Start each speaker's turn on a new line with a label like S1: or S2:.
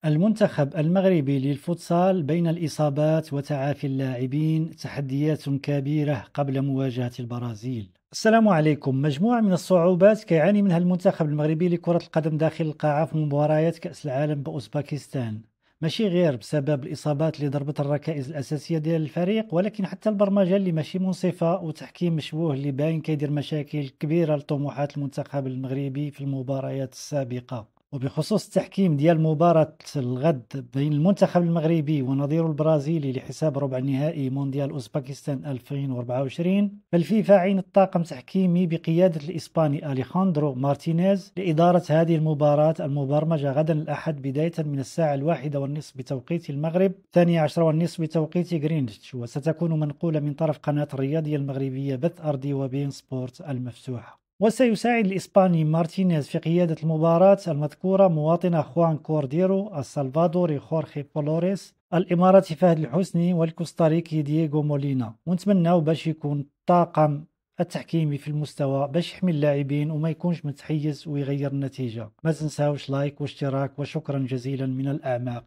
S1: المنتخب المغربي للفوتسال بين الإصابات وتعافي اللاعبين تحديات كبيرة قبل مواجهة البرازيل. السلام عليكم. مجموعة من الصعوبات كيعاني منها المنتخب المغربي لكرة القدم داخل القاعة في مباريات كأس العالم بأوزباكستان، ماشي غير بسبب الإصابات اللي ضربت الركائز الأساسية ديال الفريق، ولكن حتى البرمجة اللي ماشي منصفة وتحكيم مشبوه اللي باين كيدير مشاكل كبيرة لطموحات المنتخب المغربي في المباريات السابقة. وبخصوص التحكيم ديال مباراة الغد بين المنتخب المغربي ونظيره البرازيلي لحساب ربع نهائي مونديال أوزباكستان 2024، فالفيفا عين الطاقم تحكيمي بقيادة الإسباني أليخاندرو مارتينيز لإدارة هذه المباراة المبرمجة غدا الأحد بداية من الساعة 1:30 بتوقيت المغرب، 12:30 بتوقيت غرينتش، وستكون منقولة من طرف قناة الرياضية المغربية بث أرضي وبين سبورت المفتوحة. وسيساعد الإسباني مارتينيز في قيادة المباراة المذكورة مواطن خوان كورديرو، السلفادوري خورخي بولوريس، الإماراتي فهد الحسني، والكوستاريكي دييغو مولينا. ونتمناو باش يكون طاقم التحكيمي في المستوى باش يحمي اللاعبين وما يكونش متحيز ويغير النتيجة. ما تنساوش لايك واشتراك، وشكرا جزيلا من الأعماق.